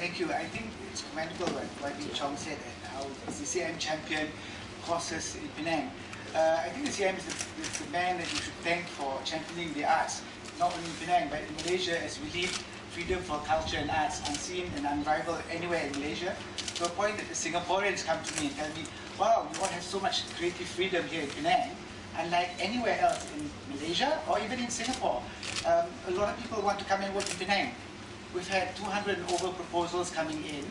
thank you. I think it's commendable what Chong said and how the CCM champion causes in Penang. I think the CCM is the man that you should thank for championing the arts, not only in Penang but in Malaysia, as we lead freedom for culture and arts, unseen and unrivaled anywhere in Malaysia. To a point that the Singaporeans come to me and tell me, wow, you all have so much creative freedom here in Penang, unlike anywhere else in Malaysia or even in Singapore. A lot of people want to come and work in Penang. We've had 200 and over proposals coming in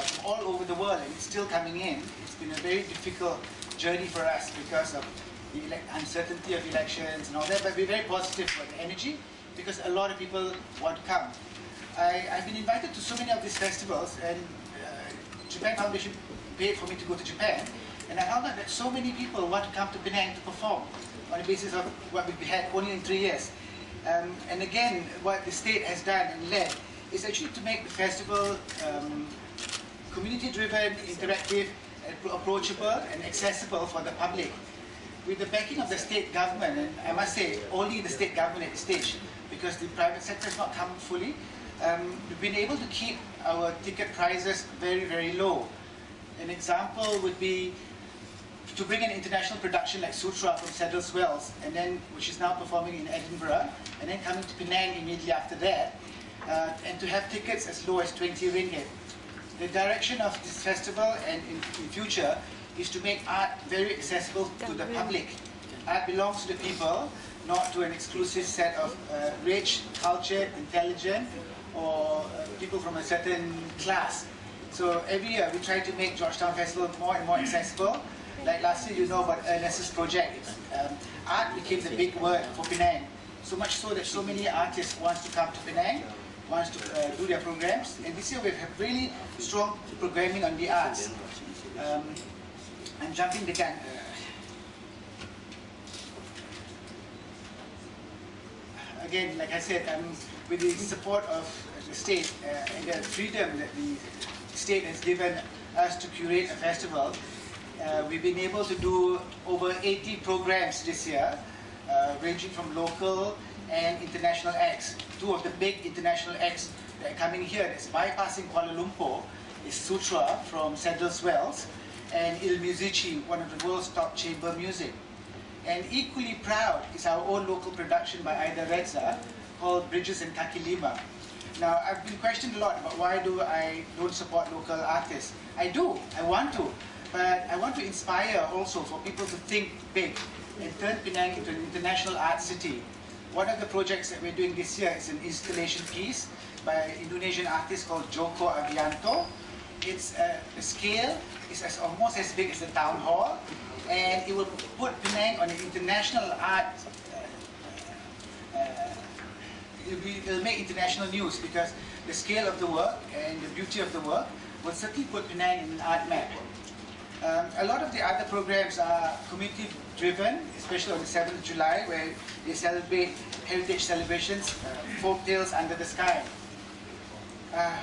from all over the world, and it's still coming in. It's been a very difficult journey for us because of the uncertainty of elections and all that, but we're very positive for the energy because a lot of people want to come. I've been invited to so many of these festivals, and Japan Foundation paid for me to go to Japan, and I found out that so many people want to come to Penang to perform on the basis of what we had only in 3 years. And again, what the state has done and led is actually to make the festival community-driven, interactive, and approachable and accessible for the public. With the backing of the state government, and I must say only the state government at this stage, because the private sector has not come fully, we've been able to keep our ticket prices very, very low. An example would be to bring an international production like Sutra from Sadler's Wells, and then which is now performing in Edinburgh, and then coming to Penang immediately after that, and to have tickets as low as 20 ringgit. The direction of this festival and in future is to make art very accessible to the public. Art belongs to the people, not to an exclusive set of rich, cultured, intelligent, or people from a certain class. So every year we try to make Georgetown Festival more and more accessible. Like last year, you know about Ernest's project. Art became the big word for Penang. So much so that so many artists want to come to Penang, wants to do their programs. And this year we have really strong programming on the arts. I'm jumping the gun. Again, like I said, with the support of the state and the freedom that the state has given us to curate a festival, we've been able to do over 80 programs this year, ranging from local and international acts. Two of the big international acts that are coming here, that's bypassing Kuala Lumpur, is Sutra from Sadler's Wells, and Il Musici, one of the world's top chamber music. And equally proud is our own local production by Aida Reza called Bridges and Kaki Lima. Now, I've been questioned a lot about why I don't support local artists. I do, I want to, but I want to inspire also for people to think big and turn Penang into an international art city. One of the projects that we're doing this year is an installation piece by an Indonesian artist called Joko Avianto. It's the scale is almost as big as the town hall, and it will put Penang on an international art. It'll make international news because the scale of the work and the beauty of the work will certainly put Penang in an art map. A lot of the other programs are community-driven, especially on the 7th of July, where they celebrate heritage celebrations, folk tales under the sky.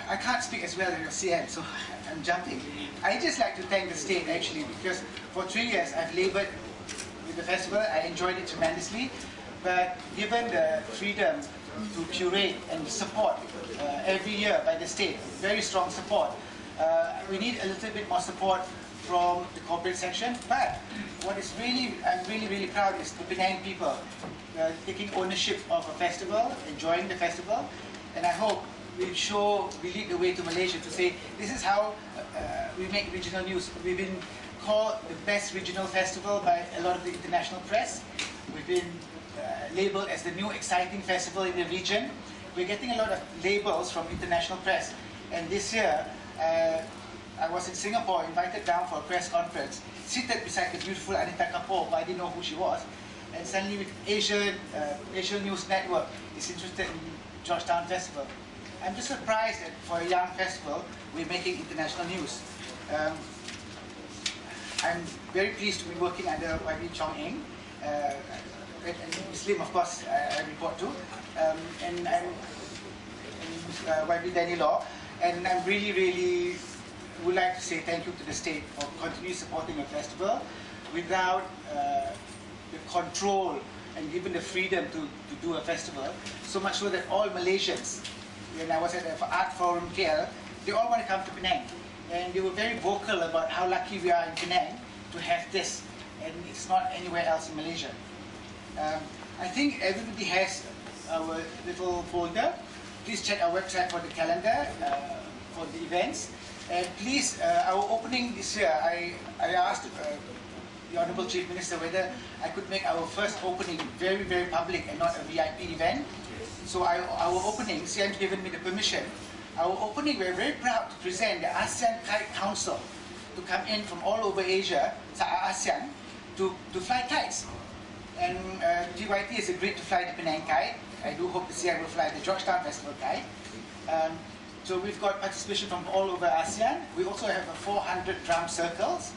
I can't speak as well as your CM, so I'm jumping. I just like to thank the state actually, because for 3 years I've labored with the festival. I enjoyed it tremendously, but given the freedom to curate and support every year by the state, very strong support, we need a little bit more support from the corporate section. But what is I'm really proud is the Penang people taking ownership of a festival, enjoying the festival, and I hope we lead the way to Malaysia to say this is how we make regional news. We've been called the best regional festival by a lot of the international press. We've been labeled as the new exciting festival in the region. We're getting a lot of labels from international press. And this year, I was in Singapore, invited down for a press conference, seated beside the beautiful Anita Kapoor, but I didn't know who she was. And suddenly with Asian News Network is interested in Georgetown Festival. I'm just surprised that for a young festival, we're making international news. I'm very pleased to be working under YB Chong Eng, and Muslim, of course, I report to, and YB Danny Law, and I'm really would like to say thank you to the state for continuing supporting a festival without the control and given the freedom to do a festival, so much so that all Malaysians, when I was at the Art Forum KL, they all want to come to Penang. And they were very vocal about how lucky we are in Penang to have this, and it's not anywhere else in Malaysia. I think everybody has our little folder. Please check our website for the calendar, for the events. And please, our opening this year, I asked the Honourable Chief Minister whether I could make our first opening very, very public and not a VIP event. So our opening, Siam's given me the permission. Our opening, we're very proud to present the ASEAN Kite Council to come in from all over Asia, ASEAN, to fly kites. And GYT has agreed to fly the Penang Kite. I do hope the CI will fly the Georgetown Festival Kite. So we've got participation from all over ASEAN. We also have 400 drum circles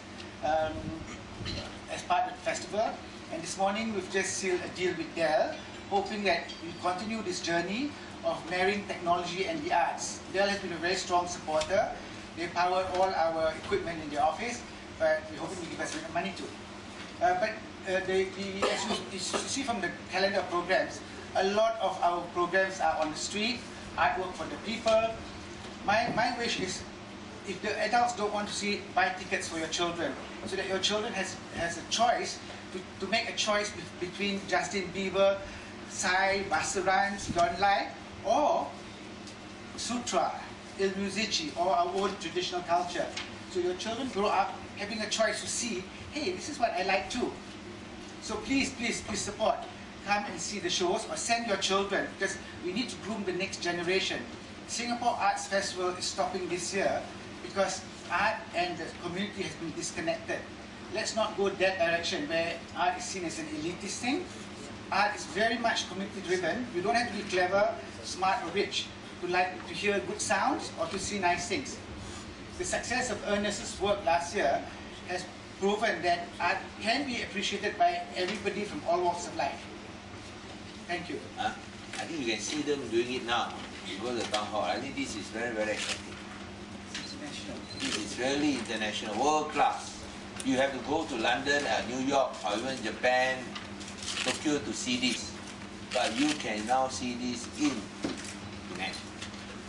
as part of the festival. And this morning we've just sealed a deal with Dell, hoping that we continue this journey of marrying technology and the arts. Dell has been a very strong supporter. They power all our equipment in the office, but we're hoping to give us a bit of money too. As you see from the calendar of programs, a lot of our programs are on the street, artwork for the people. My wish is, if the adults don't want to see it, buy tickets for your children, so that your children has a choice, to make a choice between Justin Bieber, Psy, Basaran, Don Lai, or Sutra, Il Musici, or our own traditional culture. So your children grow up having a choice to see, hey, this is what I like too. So please, please, please support. Come and see the shows, or send your children, because we need to groom the next generation. Singapore Arts Festival is stopping this year because art and the community has been disconnected. Let's not go that direction where art is seen as an elitist thing. Art is very much community driven. You don't have to be clever, smart or rich to hear good sounds or to see nice things. The success of Ernest's work last year has proven that art can be appreciated by everybody from all walks of life. Thank you. I think you can see them doing it now. You go to the town hall. I think this is very, very exciting. International. This is really international, world class. You have to go to London, New York, or even Japan, Tokyo to see this. But you can now see this in Penang.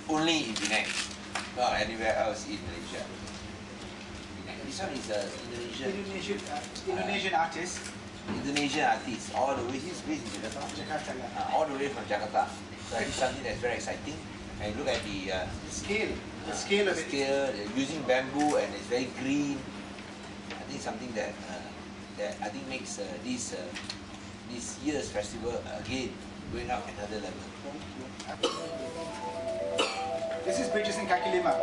Only in Penang. Not anywhere else in Malaysia. This one is Indonesian artist. Indonesian artist, all the way, he's based in Jakarta. All the way from Jakarta. So I think something that's very exciting. And look at the scale. The scale of it. They're using bamboo and it's very green. I think something that I think makes this year's festival again going up another level. This is Bridges in Kaki Lima.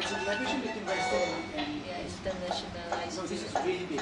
Collaboration between Western and internationalized. so this is really big.